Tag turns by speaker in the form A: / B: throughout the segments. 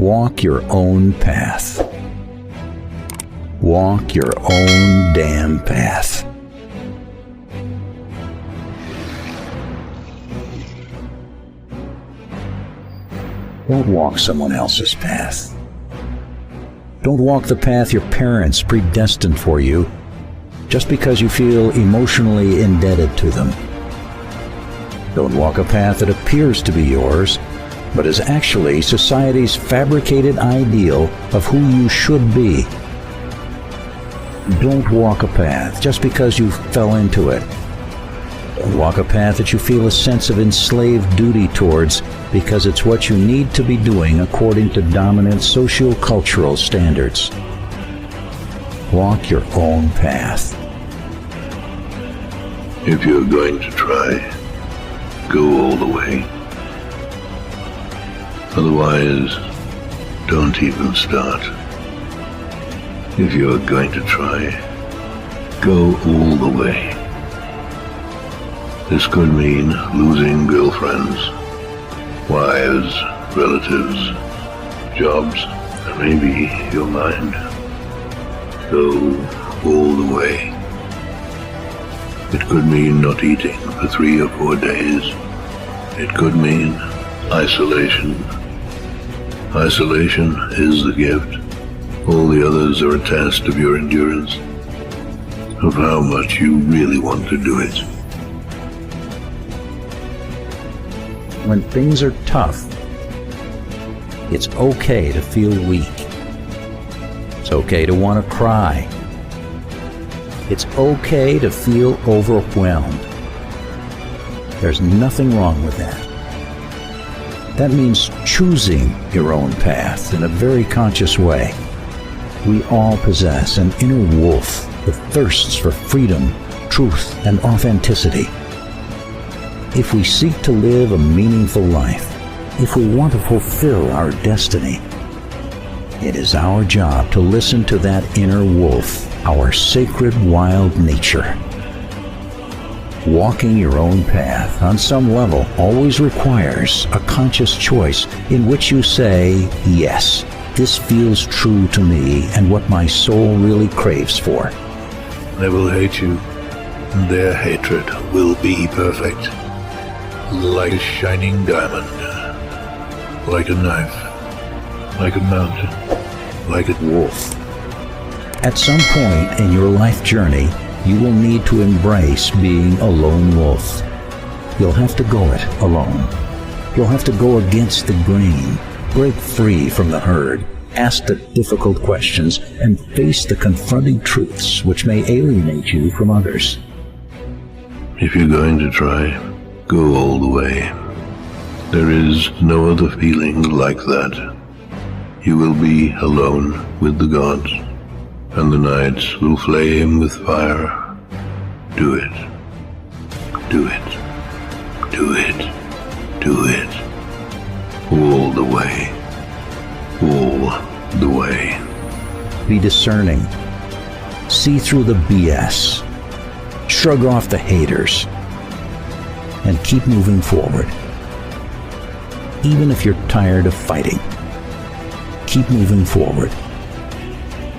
A: Walk your own path. Walk your own damn path. Don't walk someone else's path. Don't walk the path your parents predestined for you just because you feel emotionally indebted to them. Don't walk a path that appears to be yours, but is actually society's fabricated ideal of who you should be. Don't walk a path just because you fell into it. Don't walk a path that you feel a sense of enslaved duty towards because it's what you need to be doing according to dominant socio-cultural standards. Walk your own path.
B: If you're going to try, go all the way. Otherwise, don't even start. If you're going to try, go all the way. This could mean losing girlfriends, wives, relatives, jobs, and maybe your mind. Go all the way. It could mean not eating for 3 or 4 days. It could mean isolation. Isolation is the gift. All the others are a test of your endurance, of how much you really want to do it.
A: When things are tough, it's okay to feel weak. It's okay to want to cry. It's okay to feel overwhelmed. There's nothing wrong with that. That means choosing your own path in a very conscious way. We all possess an inner wolf that thirsts for freedom, truth, and authenticity. If we seek to live a meaningful life, if we want to fulfill our destiny, it is our job to listen to that inner wolf, our sacred wild nature. Walking your own path on some level always requires a conscious choice in which you say, yes, this feels true to me and what my soul really craves for.
B: They will hate you, and their hatred will be perfect. Like a shining diamond, like a knife, like a mountain, like a
A: wolf. At some point in your life journey, you will need to embrace being a lone wolf. You'll have to go it alone. You'll have to go against the grain, break free from the herd, ask the difficult questions, and face the confronting truths which may alienate you from others.
B: If you're going to try, go all the way. There is no other feeling like that. You will be alone with the gods, and the nights will flame with fire. Do it. Do it. Do it. Do it. All the way. All the way.
A: Be discerning. See through the BS. Shrug off the haters. And keep moving forward. Even if you're tired of fighting, keep moving forward.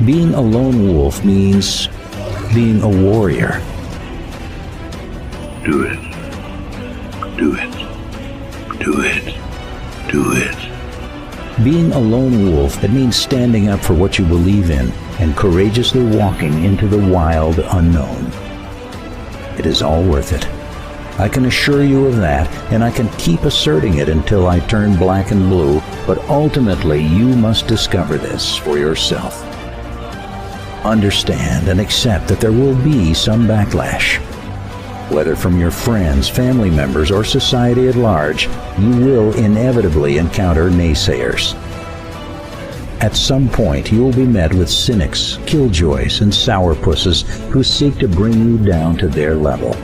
A: Being a lone wolf means being a warrior.
B: Do it. Do it. Do it. Do it.
A: Being a lone wolf, it means standing up for what you believe in and courageously walking into the wild unknown. It is all worth it. I can assure you of that, and I can keep asserting it until I turn black and blue, but ultimately you must discover this for yourself. Understand and accept that there will be some backlash. Whether from your friends, family members, or society at large, you will inevitably encounter naysayers. At some point, you will be met with cynics, killjoys, and sourpusses who seek to bring you down to their level.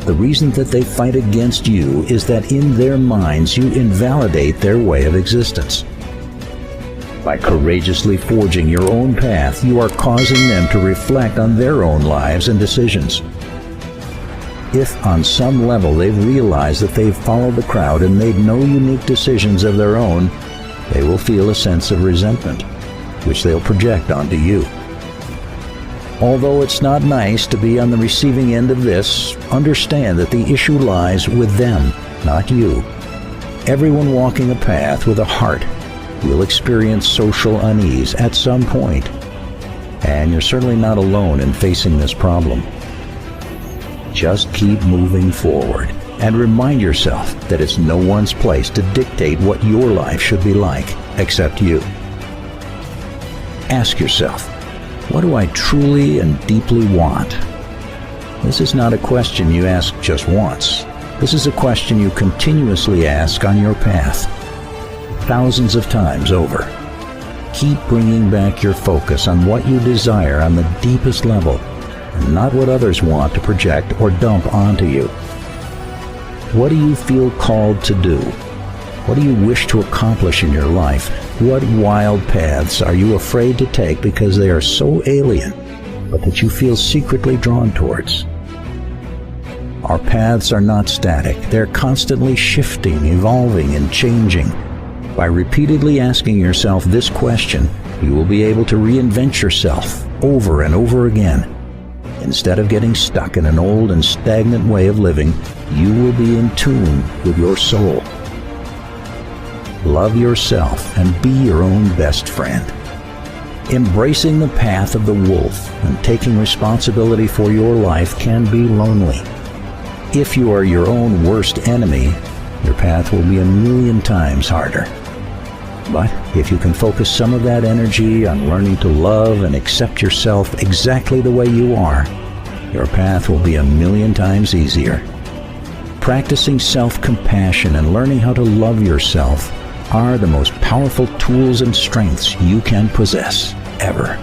A: The reason that they fight against you is that in their minds you invalidate their way of existence. By courageously forging your own path, you are causing them to reflect on their own lives and decisions. If on some level they've realized that they've followed the crowd and made no unique decisions of their own, they will feel a sense of resentment, which they'll project onto you. Although it's not nice to be on the receiving end of this, understand that the issue lies with them, not you. Everyone walking a path with a heart will experience social unease at some point, and you're certainly not alone in facing this problem. Just keep moving forward and remind yourself that it's no one's place to dictate what your life should be like except you. Ask yourself, what do I truly and deeply want? This is not a question you ask just once. This is a question you continuously ask on your path, thousands of times over. Keep bringing back your focus on what you desire on the deepest level, and not what others want to project or dump onto you. What do you feel called to do? What do you wish to accomplish in your life? What wild paths are you afraid to take because they are so alien, but that you feel secretly drawn towards? Our paths are not static. They're constantly shifting, evolving, and changing. By repeatedly asking yourself this question, you will be able to reinvent yourself over and over again. Instead of getting stuck in an old and stagnant way of living, you will be in tune with your soul. Love yourself and be your own best friend. Embracing the path of the wolf and taking responsibility for your life can be lonely. If you are your own worst enemy, your path will be a million times harder. But if you can focus some of that energy on learning to love and accept yourself exactly the way you are, your path will be a million times easier. Practicing self-compassion and learning how to love yourself are the most powerful tools and strengths you can possess, ever.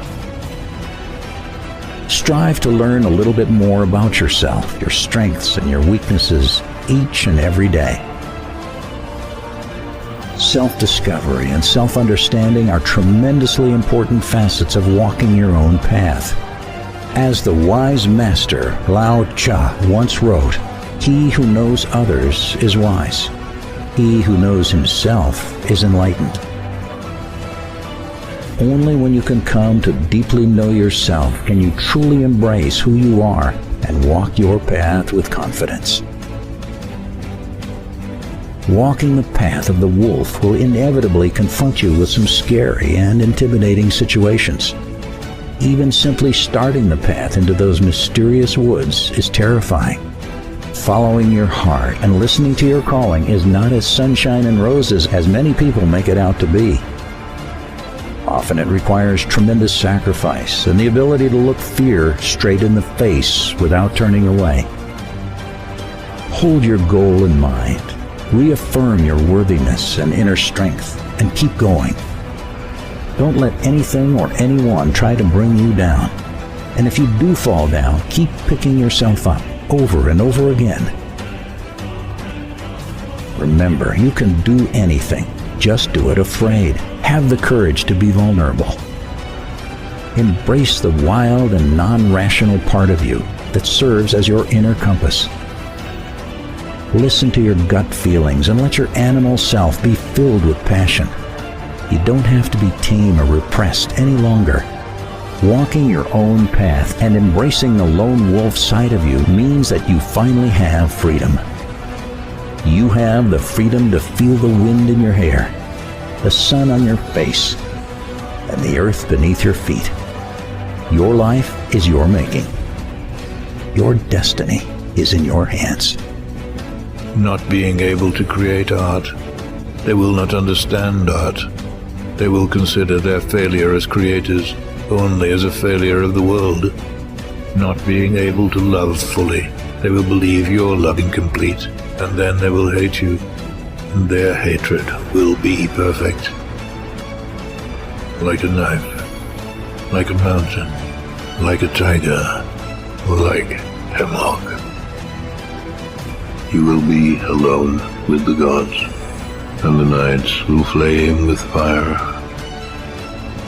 A: Strive to learn a little bit more about yourself, your strengths and your weaknesses each and every day. Self-discovery and self-understanding are tremendously important facets of walking your own path. As the wise master Lao Tzu once wrote, "He who knows others is wise. He who knows himself is enlightened." Only when you can come to deeply know yourself can you truly embrace who you are and walk your path with confidence. Walking the path of the wolf will inevitably confront you with some scary and intimidating situations. Even simply starting the path into those mysterious woods is terrifying. Following your heart and listening to your calling is not as sunshine and roses as many people make it out to be. Often it requires tremendous sacrifice and the ability to look fear straight in the face without turning away. Hold your goal in mind. Reaffirm your worthiness and inner strength, and keep going. Don't let anything or anyone try to bring you down. And if you do fall down, keep picking yourself up over and over again. Remember, you can do anything. Just do it afraid. Have the courage to be vulnerable. Embrace the wild and non-rational part of you that serves as your inner compass. Listen to your gut feelings and let your animal self be filled with passion. You don't have to be tame or repressed any longer. Walking your own path and embracing the lone wolf side of you means that you finally have freedom. You have the freedom to feel the wind in your hair, the sun on your face, and the earth beneath your feet. Your life is your making. Your destiny is in your hands.
B: Not being able to create art, they will not understand art. They will consider their failure as creators only as a failure of the world. Not being able to love fully, they will believe your love incomplete, and then they will hate you, and their hatred will be perfect. Like a knife, like a mountain, like a tiger, like hemlock. You will be alone with the gods, and the nights will flame with fire.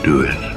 B: Do it.